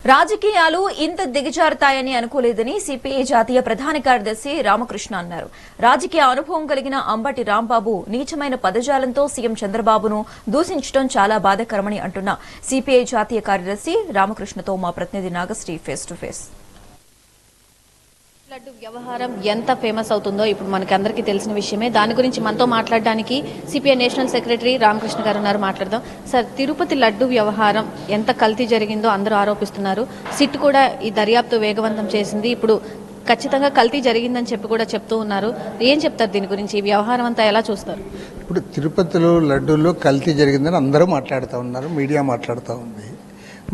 రాజకీయాలు ఇంత దిగజారుతాయని అనుకోలేదని సిపిఐ జాతీయ ప్రధాన కార్యదర్శి రామకృష్ణ అన్నారు. రాజకీయ అనుభవం కలిగిన అంబటి రాంబాబు నీచమైన పదజాలంతో సీఎం చంద్రబాబును దూషించడం చాలా బాధాకరమని అంటున్న సిపిఐ జాతీయ కార్యదర్శి రామకృష్ణతో మా ప్రతినిధి Nagasri face to face. Laddu వ్యవహారం ఎంత ఫేమస్ అవుతుందో ఇప్పుడు మనకి అందరికీ తెలిసిన విషయమే. దాని గురించి మనతో మాట్లాడడానికి సిపిఐ నేషనల్ సెక్రటరీ రామకృష్ణ గారు ఉన్నారు. మాట్లాడదాం సార్. తిరుపతి లడ్డు వ్యవహారం ఎంత కల్తీ జరిగిందో అందరూ ఆరోపిస్తున్నారు. సిట్ కూడా ఈ దర్యాప్తు వేగవంతం చేసింది. ఇప్పుడు ఖచ్చితంగా కల్తీ జరిగిందని చెప్పి కూడా చెప్తూ ఉన్నారు. ఏం చెప్తారు దీని గురించి? ఈ వ్యవహారం అంతా ఎలా చూస్తారు? ఇప్పుడు తిరుపతిలో లడ్డూలో కల్తీ జరిగిందని అందరూ మాట్లాడుతూ ఉన్నారు, మీడియా మాట్లాడుతూ ఉంది.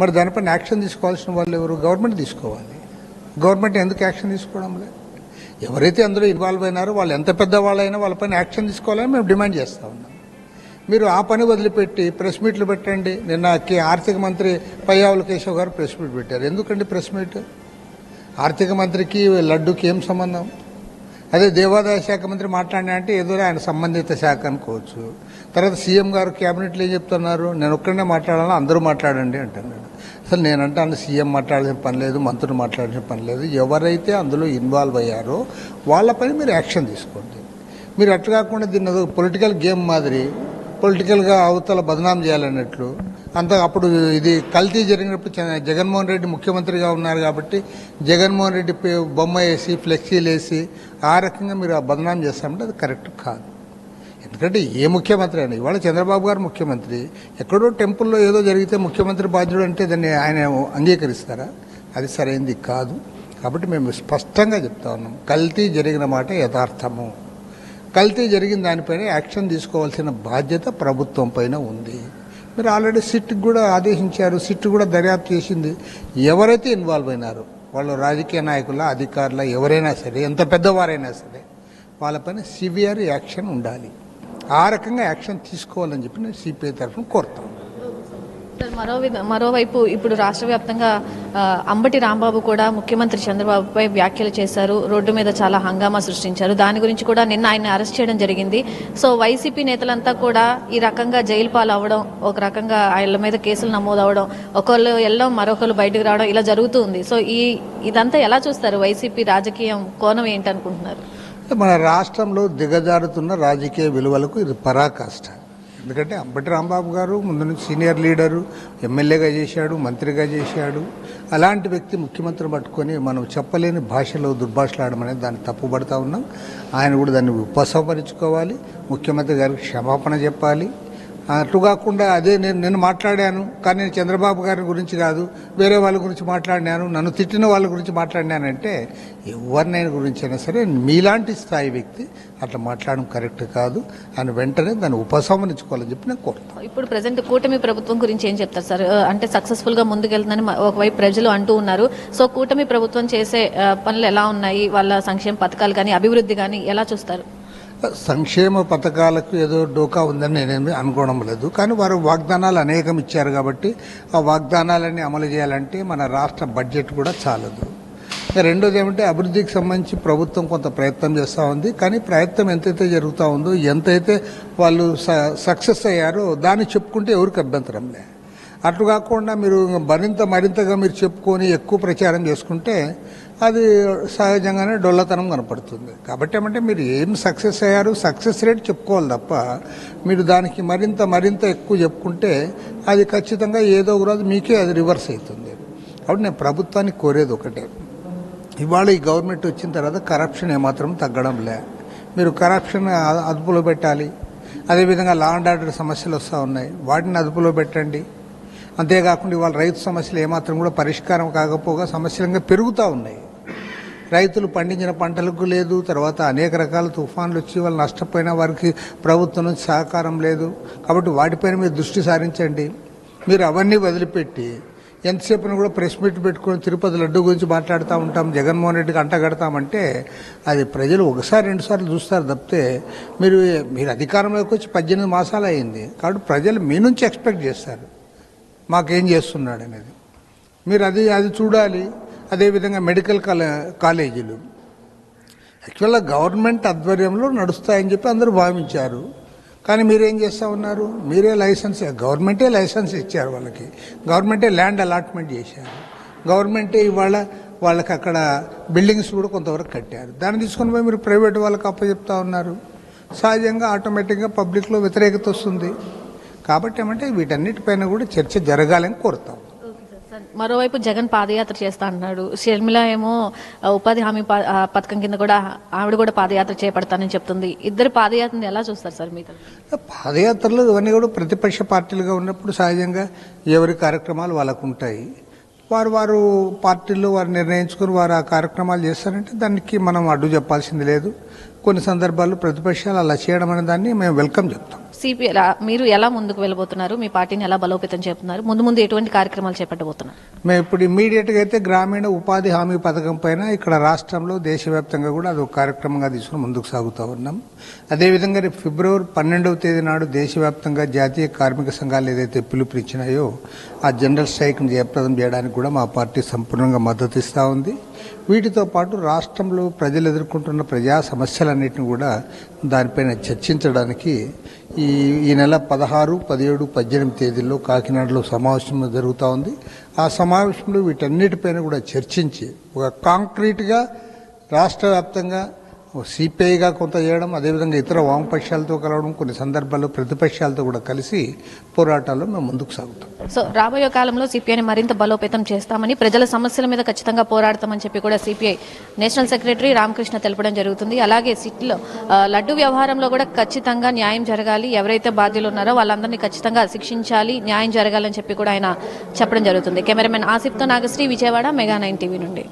మరి దానిపైన యాక్షన్ తీసుకోవాల్సిన వాళ్ళు ఎవరు? గవర్నమెంట్ తీసుకోవాలి. గవర్నమెంట్ ఎందుకు యాక్షన్ తీసుకోవడం లేదు? ఎవరైతే అందులో ఇన్వాల్వ్ అయినారో వాళ్ళు ఎంత పెద్దవాళ్ళైనా వాళ్ళపైన యాక్షన్ తీసుకోవాలని మేము డిమాండ్ చేస్తూ ఉన్నాం. మీరు ఆ పని వదిలిపెట్టి ప్రెస్ మీట్లు పెట్టండి. నిన్న ఆర్థిక మంత్రి పయ్యావుల కేశవ్ గారు ప్రెస్ మీట్ పెట్టారు. ఎందుకండి ప్రెస్ మీట్? ఆర్థిక మంత్రికి లడ్డూకి ఏం సంబంధం? అదే దేవాదాయ శాఖ మంత్రి మాట్లాడినా అంటే ఏదో ఆయన సంబంధిత శాఖ అనుకోవచ్చు. తర్వాత సీఎం గారు క్యాబినెట్లో ఏం చెప్తున్నారు? నేను ఒక్కడనే మాట్లాడాలని అందరూ మాట్లాడండి అంటున్నాడు. అసలు నేనంటాను సీఎం మాట్లాడాల్సిన పని లేదు, మంత్రులు మాట్లాడాల్సిన పని లేదు. ఎవరైతే అందులో ఇన్వాల్వ్ అయ్యారో వాళ్ళపైన మీరు యాక్షన్ తీసుకోండి. మీరు అట్లా కాకుండా దీన్ని పొలిటికల్ గేమ్ మాదిరి పొలిటికల్గా అవతల బదనాం చేయాలన్నట్లు అంత. అప్పుడు ఇది కల్తీ జరిగినప్పుడు జగన్మోహన్ రెడ్డి ముఖ్యమంత్రిగా ఉన్నారు కాబట్టి జగన్మోహన్ రెడ్డి బొమ్మ వేసి ఫ్లెక్సీలు వేసి ఆ రకంగా మీరు ఆ బదనాం చేస్తామంటే అది కరెక్ట్ కాదు. ఎందుకంటే ఏ ముఖ్యమంత్రి అయినా, ఇవాళ చంద్రబాబు గారు ముఖ్యమంత్రి, ఎక్కడో టెంపుల్లో ఏదో జరిగితే ముఖ్యమంత్రి బాధ్యుడు అంటే దాన్ని ఆయన అంగీకరిస్తారా? అది సరైనది కాదు. కాబట్టి మేము స్పష్టంగా చెప్తా ఉన్నాం, కల్తీ జరిగిన మాట యథార్థము. కల్తీ జరిగిన దానిపైన యాక్షన్ తీసుకోవాల్సిన బాధ్యత ప్రభుత్వం పైన ఉంది. మీరు ఆల్రెడీ సిట్కి కూడా ఆదేశించారు. సిట్ కూడా దర్యాప్తు చేసింది. ఎవరైతే ఇన్వాల్వ్ అయినారో వాళ్ళు రాజకీయ నాయకుల, అధికారుల, ఎవరైనా సరే, ఎంత పెద్దవారైనా సరే, వాళ్ళపైన సివియర్ యాక్షన్ ఉండాలి. ఆ రకంగా యాక్షన్ తీసుకోవాలని చెప్పి నేను సిపిఐ తరఫున కోరుతాను. మరోవైపు ఇప్పుడు రాష్ట్ర వ్యాప్తంగా అంబటి రాంబాబు కూడా ముఖ్యమంత్రి చంద్రబాబుపై వ్యాఖ్యలు చేశారు. రోడ్డు మీద చాలా హంగామా సృష్టించారు. దాని గురించి కూడా నిన్న ఆయన అరెస్ట్ చేయడం జరిగింది. సో వైసీపీ నేతలంతా కూడా ఈ రకంగా జైలు పాలు అవ్వడం, ఒక రకంగా ఆయన మీద కేసులు నమోదు అవ్వడం, ఒకళ్ళు వెళ్ళడం మరొకళ్ళు బయటకు రావడం ఇలా జరుగుతుంది. సో ఇదంతా ఎలా చూస్తారు? వైసీపీ రాజకీయం కోణం ఏంటనుకుంటున్నారు? మన రాష్ట్రంలో దిగజారుతున్న రాజకీయ విలువలకు ఇది పరాకాష్ట. ఎందుకంటే అంబటి రాంబాబు గారు ముందు నుంచి సీనియర్ లీడరు, ఎమ్మెల్యేగా చేశాడు, మంత్రిగా చేశాడు. అలాంటి వ్యక్తి ముఖ్యమంత్రిని పట్టుకొని మనం చెప్పలేని భాషలో దుర్భాషలాడడం అనేది దాన్ని తప్పుపడతా ఉన్నాం. ఆయన కూడా దాన్ని ఉపసంహరించుకోవాలి, ముఖ్యమంత్రి గారికి క్షమాపణ చెప్పాలి. అటు కాకుండా అదే నేను మాట్లాడాను, కానీ నేను చంద్రబాబు గారి గురించి కాదు వేరే వాళ్ళ గురించి మాట్లాడినాను, నన్ను తిట్టిన వాళ్ళ గురించి మాట్లాడినానంటే ఎవరినైనా గురించి అయినా సరే మీలాంటి స్థాయి వ్యక్తి అట్లా మాట్లాడడం కరెక్ట్ కాదు. అని వెంటనే దాన్ని ఉపసంహరించుకోవాలని చెప్పి నేను కోరుతాను. ఇప్పుడు ప్రజెంట్ కూటమి ప్రభుత్వం గురించి ఏం చెప్తారు సార్? అంటే సక్సెస్ఫుల్గా ముందుకెళ్తుందని ఒకవైపు ప్రజలు అంటూ ఉన్నారు. సో కూటమి ప్రభుత్వం చేసే పనులు ఎలా ఉన్నాయి? వాళ్ళ సంక్షేమ పథకాలు కానీ అభివృద్ధి కానీ ఎలా చూస్తారు? సంక్షేమ పథకాలకు ఏదో డోకా ఉందని నేనేమి అనుకోవడం లేదు. కానీ వారు వాగ్దానాలు అనేకం ఇచ్చారు కాబట్టి ఆ వాగ్దానాలన్నీ అమలు చేయాలంటే మన రాష్ట్ర బడ్జెట్ కూడా చాలదు. రెండోది ఏమంటే అభివృద్ధికి సంబంధించి ప్రభుత్వం కొంత ప్రయత్నం చేస్తూ ఉంది. కానీ ప్రయత్నం ఎంతైతే జరుగుతూ ఉందో, ఎంతైతే వాళ్ళు సక్సెస్ అయ్యారో దాన్ని చెప్పుకుంటే ఎవరికి అభ్యంతరం లేదు. అటు కాకుండా మీరు మరింతగా మీరు చెప్పుకొని ఎక్కువ ప్రచారం చేసుకుంటే అది సహజంగానే డొల్లతనం కనపడుతుంది. కాబట్టి ఏమంటే మీరు ఏం సక్సెస్ అయ్యారు, సక్సెస్ రేట్ చెప్పుకోవాలి తప్ప మీరు దానికి మరింత ఎక్కువ చెప్పుకుంటే అది ఖచ్చితంగా ఏదో ఒక రోజు మీకే అది రివర్స్ అవుతుంది. కాబట్టి నేను ప్రభుత్వాన్ని కోరేది ఒకటే, ఇవాళ ఈ గవర్నమెంట్ వచ్చిన తర్వాత కరప్షన్ ఏమాత్రం తగ్గడం లే. మీరు కరప్షన్ అదుపులో పెట్టాలి. అదేవిధంగా లా అండ్ ఆర్డర్ సమస్యలు వస్తూ ఉన్నాయి, వాటిని అదుపులో పెట్టండి. అంతేకాకుండా ఇవాళ రైతు సమస్యలు ఏమాత్రం కూడా పరిష్కారం కాకపోగా సమస్యలంగా పెరుగుతూ ఉన్నాయి. రైతులు పండించిన పంటలకు లేదు, తర్వాత అనేక రకాల తుఫాన్లు వచ్చి వాళ్ళు నష్టపోయిన వారికి ప్రభుత్వం నుంచి సహకారం లేదు. కాబట్టి వాటిపైన మీరు దృష్టి సారించండి. మీరు అవన్నీ వదిలిపెట్టి ఎంతసేపున కూడా ప్రెస్ మీట్ పెట్టుకొని తిరుపతి లడ్డు గురించి మాట్లాడుతూ ఉంటాం, జగన్మోహన్ రెడ్డికి అంటగడతామంటే అది ప్రజలు ఒకసారి 2 సార్లు చూస్తారు తప్పితే మీరు అధికారంలోకి వచ్చి 18 మాసాలు అయింది. కాబట్టి ప్రజలు మీ నుంచి ఎక్స్పెక్ట్ చేస్తారు మాకేం చేస్తున్నాడు అనేది. మీరు అది చూడాలి. అదేవిధంగా మెడికల్ కాలేజీలు యాక్చువల్గా గవర్నమెంట్ ఆధ్వర్యంలో నడుస్తాయని చెప్పి అందరూ భావించారు. కానీ మీరేం చేస్తూ ఉన్నారు? మీరే గవర్నమెంటే లైసెన్స్ ఇచ్చారు వాళ్ళకి, గవర్నమెంటే ల్యాండ్ అలాట్మెంట్ చేశారు. గవర్నమెంటే ఇవాళ వాళ్ళకి అక్కడ బిల్డింగ్స్ కూడా కొంతవరకు కట్టారు. దాన్ని తీసుకొని పోయి మీరు ప్రైవేట్ వాళ్ళకి అప్పచెప్తా ఉన్నారు. సహజంగా ఆటోమేటిక్గా పబ్లిక్లో వ్యతిరేకత వస్తుంది. కాబట్టి ఏమంటే వీటన్నిటిపైన కూడా చర్చ జరగాలని కోరుతాం. మరోవైపు జగన్ పాదయాత్ర చేస్తా అన్నాడు. షర్మిల ఏమో ఉపాధి హామీ పథకం కింద కూడా ఆవిడ కూడా పాదయాత్ర చేపడతానని చెప్తుంది. ఇద్దరు పాదయాత్రను ఎలా చూస్తారు సార్ మీరు? పాదయాత్రలు ఇవన్నీ కూడా ప్రతిపక్ష పార్టీలుగా ఉన్నప్పుడు సహజంగా ఎవరి కార్యక్రమాలు వాళ్ళకు ఉంటాయి. వారు పార్టీల్లో వారు నిర్ణయించుకుని వారు ఆ కార్యక్రమాలు చేస్తారంటే దానికి మనం అడ్డు చెప్పాల్సింది లేదు. కొన్ని సందర్భాల్లో ప్రతిపక్షాలు అలా చేయడం అనే దాన్ని మేము వెల్కమ్ చెప్తాం. సిపి మీరు ఎలా ముందుకు వెళ్ళబోతున్నారు? మీ పార్టీని ఎలా బలోపేతం చేస్తున్నారు? ముందు ఎటువంటి కార్యక్రమాలు చేపట్టబోతున్నారు? మేము ఇప్పుడు ఇమ్మీడియట్గా అయితే గ్రామీణ ఉపాధి హామీ పథకం పైన ఇక్కడ రాష్ట్రంలో దేశవ్యాప్తంగా కూడా అది ఒక కార్యక్రమంగా తీసుకుని ముందుకు సాగుతూ ఉన్నాం. అదేవిధంగా రేపు ఫిబ్రవరి 12వ తేదీ నాడు దేశవ్యాప్తంగా జాతీయ కార్మిక సంఘాలు ఏదైతే పిలుపునిచ్చినాయో ఆ జనరల్ స్ట్రైక్ను జయప్రదం చేయడానికి కూడా మా పార్టీ సంపూర్ణంగా మద్దతు ఇస్తూ ఉంది. వీటితో పాటు రాష్ట్రంలో ప్రజలు ఎదుర్కొంటున్న ప్రజా సమస్యలన్నింటినీ కూడా దానిపైన చర్చించడానికి ఈ నెల 16, 17, 18 తేదీల్లో కాకినాడలో సమావేశం జరుగుతూ ఉంది. ఆ సమావేశంలో వీటన్నిటిపైన కూడా చర్చించి ఒక కాంక్రీట్గా రాష్ట్ర వ్యాప్తంగా సిపిఐగా కొంత చేయడం, అదేవిధంగా ఇతర వామపక్షాలతో కలవడం, కొన్ని సందర్భాల్లో ప్రతిపక్షాలతో కూడా కలిసి పోరాటాల్లో మేము ముందుకు సాగుతాం. సో రాబోయే కాలంలో సిపిఐని మరింత బలోపేతం చేస్తామని, ప్రజల సమస్యల మీద ఖచ్చితంగా పోరాడతామని చెప్పి కూడా సిపిఐ నేషనల్ సెక్రటరీ రామకృష్ణ తెలపడం జరుగుతుంది. అలాగే సిట్లో లడ్డు వ్యవహారంలో కూడా ఖచ్చితంగా న్యాయం జరగాలి, ఎవరైతే బాధ్యులు ఉన్నారో వాళ్ళందరినీ ఖచ్చితంగా శిక్షించాలి, న్యాయం జరగాలని చెప్పి కూడా ఆయన చెప్పడం జరుగుతుంది. కెమెరామెన్ ఆసిఫ్తో నాగశ్రీ, విజయవాడ, మెగా 9 టీవీ నుండి.